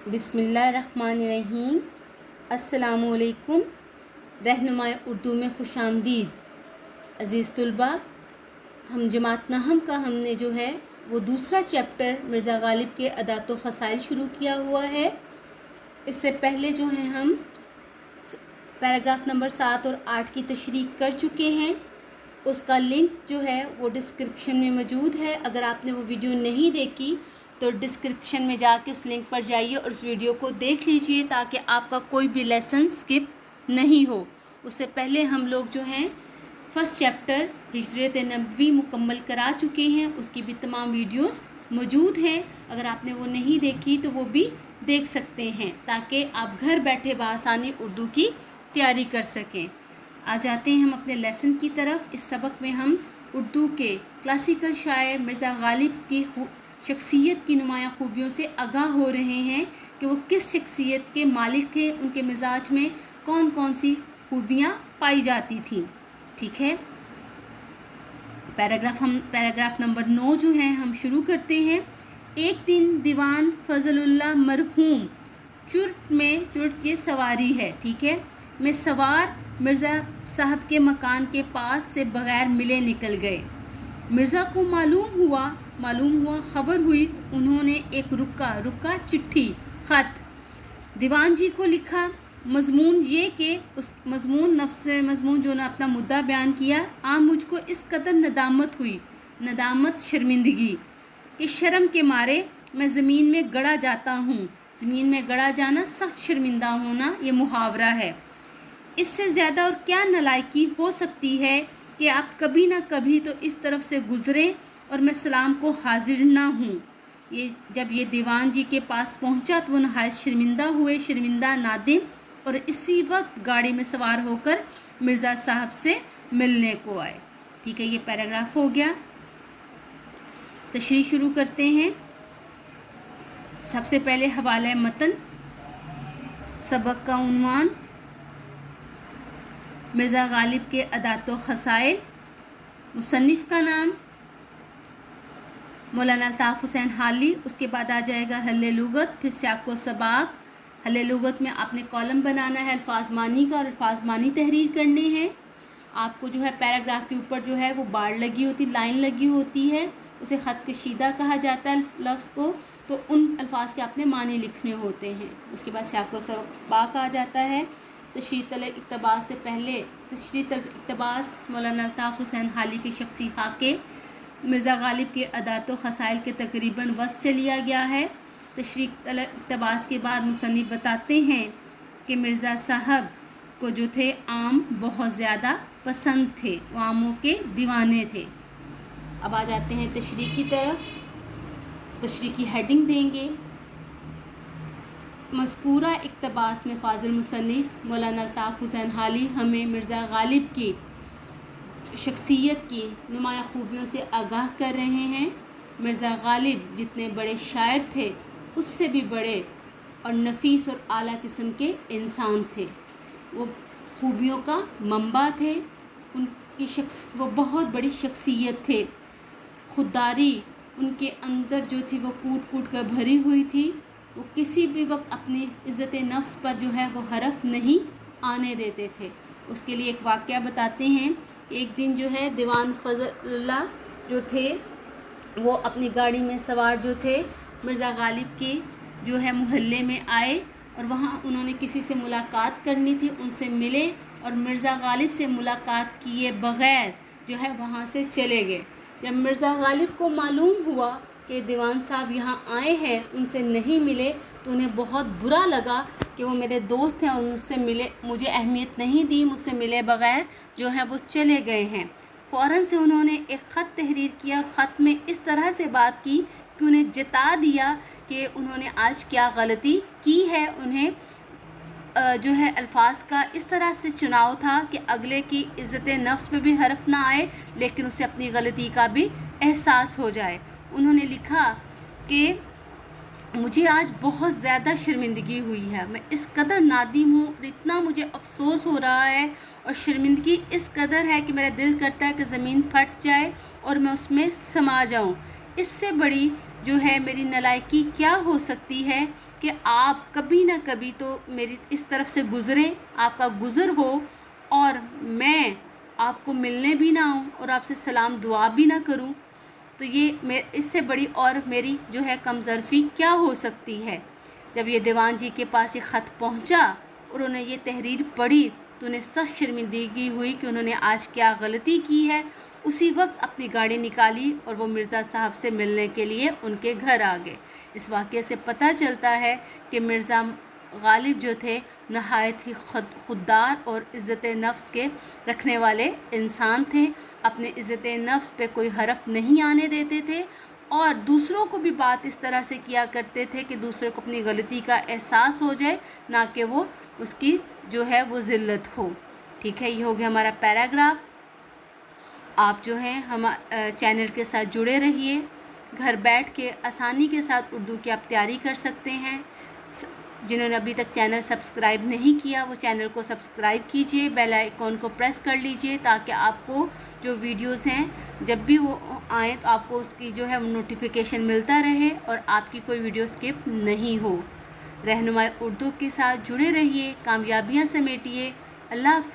बिस्मिल्लाहिर्रहमानिर्रहीम। अस्सलामुअलैकुम। रहनुमाए उर्दू में खुश आमदीद। अज़ीज़ तुलबा, हम जमात नहम का हमने जो है वो दूसरा चैप्टर मिर्ज़ा गालिब के अदात व ख़साइल शुरू किया हुआ है। इससे पहले जो है हम पैराग्राफ नंबर 7 और 8 की तशरीह कर चुके हैं। उसका लिंक जो है वो डिस्क्रिप्शन में मौजूद है। अगर आपने वो वीडियो नहीं देखी तो डिस्क्रिप्शन में जाके उस लिंक पर जाइए और उस वीडियो को देख लीजिए ताकि आपका कोई भी लेसन स्किप नहीं हो। उससे पहले हम लोग जो हैं फर्स्ट चैप्टर हिजरत नबवी मुकम्मल करा चुके हैं। उसकी भी तमाम वीडियोस मौजूद हैं। अगर आपने वो नहीं देखी तो वो भी देख सकते हैं ताकि आप घर बैठे बआसानी उर्दू की तैयारी कर सकें। आ जाते हैं हम अपने लेसन की तरफ। इस सबक में हम उर्दू के क्लासिकल शायर मिर्ज़ा गालिब की शख्सियत की नुमायाँ खूबियों से आगाह हो रहे हैं कि वो किस शख्सियत के मालिक थे, उनके मिजाज में कौन कौन सी खूबियाँ पाई जाती थीं। ठीक है, पैराग्राफ नंबर 9 जो है हम शुरू करते हैं। एक दिन दीवान फजलुल्लाह मरहूम चुर्ट ये सवारी है, ठीक है, में सवार मिर्ज़ा साहब के मकान के पास से बग़ैर मिले निकल गए। मिर्ज़ा को मालूम हुआ खबर हुई। उन्होंने एक रुका चिट्ठी ख़त दीवान जी को लिखा। मज़मून ये कि उस मज़मून जो ने अपना मुद्दा बयान किया। मुझको इस कदर नदामत शर्मिंदगी कि शर्म के मारे मैं ज़मीन में गड़ा जाता हूँ। ज़मीन में गड़ा जाना, सख्त शर्मिंदा होना, ये मुहावरा है। इससे ज़्यादा और क्या नालायकी हो सकती है कि आप कभी ना कभी तो इस तरफ से गुज़रें और मैं सलाम को हाजिर ना हूँ। जब ये दीवान जी के पास पहुँचा तो वो नहायत शर्मिंदा नादिम और इसी वक्त गाड़ी में सवार होकर मिर्ज़ा साहब से मिलने को आए। ठीक है, ये पैराग्राफ हो गया। तशरीह शुरू करते हैं। सबसे पहले हवाला मतन। सबक का उन्वान मिर्ज़ा गालिब के अदात व ख़साइल। मुसन्निफ़ का नाम मौलाना अल्ताफ़ हुसैन हाली। उसके बाद आ जाएगा हल्ले लुगत, फिर सियाक़ व सबाक़। हल्ले लुगत में आपने कॉलम बनाना है, अल्फाज़ मानी का और अल्फाज़ मानी तहरीर करने हैं। आपको जो है पैराग्राफ के ऊपर जो है वो बाड़ लगी होती, लाइन लगी होती है, उसे ख़त कशीदा कहा जाता है लफ्ज़ को। तो उन अल्फाज के आपने मानी लिखने होते हैं। उसके बाद सियाक़ व सबाक़ आ जाता है। तशरीह तल इक़्तिबास से पहले तशरीह तल इक़्तिबास मौलाना अल्ताफ़ हुसैन हाली के शख्सी खाके मिर्ज़ा गालिब के अदात व ख़साइल के तकरीबन वस से लिया गया है। तशरीह तल इक़्तिबास के बाद मुसन्निफ़ बताते हैं कि मिर्ज़ा साहब को जो थे आम बहुत ज़्यादा पसंद थे, वो आमों के दीवाने थे। अब आ जाते हैं तशरीह की तरफ। तशरीह की हेडिंग देंगे। मज़कूरा इक़्तिबास में फ़ाज़िल मुसन्निफ़ मौलाना अल्ताफ़ हुसैन हाली हमें मिर्ज़ा गालिब की शख्सियत की नुमायाँ खूबियों से आगाह कर रहे हैं। मिर्ज़ा गालिब जितने बड़े शायर थे उससे भी बड़े और नफीस और आला किस्म के इंसान थे। वो खूबियों का मंबा थे। वो बहुत बड़ी शख्सियत थे। खुददारी उनके अंदर जो थी वो कूट कर भरी हुई थी। वो किसी भी वक्त अपनी इज़्ज़त नफ्स पर जो है वो हरफ नहीं आने देते थे। उसके लिए एक वाक़या बताते हैं। एक दिन जो है दीवान फजलुल्लाह जो थे वो अपनी गाड़ी में सवार जो थे मिर्ज़ा गालिब के जो है मोहल्ले में आए और वहाँ उन्होंने किसी से मुलाकात करनी थी। उनसे मिले और मिर्ज़ा गालिब से मुलाकात किए बग़ैर जो है वहाँ से चले गए। जब मिर्ज़ा गालिब को मालूम हुआ कि दीवान साहब यहाँ आए हैं, उनसे नहीं मिले, तो उन्हें बहुत बुरा लगा कि वो मेरे दोस्त हैं और मुझसे मिले, मुझे अहमियत नहीं दी, मुझसे मिले बग़ैर जो है वो चले गए हैं। फ़ौरन से उन्होंने एक ख़त तहरीर किया और ख़त में इस तरह से बात की कि उन्हें जता दिया कि उन्होंने आज क्या गलती की है। उन्हें जो है अल्फाज का इस तरह से चुनाव था कि अगले की इज़्ज़त नफ्स पे भी हरफ ना आए लेकिन उसे अपनी गलती का भी एहसास हो जाए। उन्होंने लिखा कि मुझे आज बहुत ज़्यादा शर्मिंदगी हुई है। मैं इस कदर नादिम हूँ, इतना मुझे अफसोस हो रहा है और शर्मिंदगी इस कदर है कि मेरा दिल करता है कि ज़मीन फट जाए और मैं उसमें समा जाऊँ। इससे बड़ी جو ہے میری نالائکی کیا ہو سکتی ہے کہ آپ کبھی نہ کبھی تو میری اس طرف سے گزریں، آپ کا گزر ہو اور میں آپ کو ملنے بھی نہ آؤں اور آپ سے سلام دعا بھی نہ کروں، تو یہ اس سے بڑی اور میری جو ہے کم ظرفی کیا ہو سکتی ہے۔ جب یہ دیوان جی کے پاس یہ خط پہنچا اور انہوں نے یہ تحریر پڑھی تو انہیں سخت شرمندگی ہوئی کہ انہوں نے آج کیا غلطی کی ہے۔ اسی وقت اپنی گاڑی نکالی اور وہ مرزا صاحب سے ملنے کے لیے ان کے گھر آ گئے۔ اس واقعے سے پتہ چلتا ہے کہ مرزا غالب جو تھے نہایت ہی خوددار اور عزت نفس کے رکھنے والے انسان تھے، اپنے عزت نفس پہ کوئی حرف نہیں آنے دیتے تھے اور دوسروں کو بھی بات اس طرح سے کیا کرتے تھے کہ دوسرے کو اپنی غلطی کا احساس ہو جائے، نہ کہ وہ اس کی جو ہے وہ ذلت ہو۔ ٹھیک ہے، یہ ہو گیا ہمارا پیراگراف۔ آپ جو ہیں چینل کے ساتھ جڑے رہیے، گھر بیٹھ کے آسانی کے ساتھ اردو کی آپ تیاری کر سکتے ہیں۔ جنہوں نے ابھی تک چینل سبسکرائب نہیں کیا وہ چینل کو سبسکرائب کیجئے، بیل آئیکن کو پریس کر لیجئے تاکہ آپ کو جو ویڈیوز ہیں جب بھی وہ آئیں تو آپ کو اس کی جو ہے نوٹیفیکیشن ملتا رہے اور آپ کی کوئی ویڈیو سکپ نہیں ہو۔ رہنمائی اردو کے ساتھ جڑے رہیے، کامیابیاں سمیٹیے۔ اللہ حافظ۔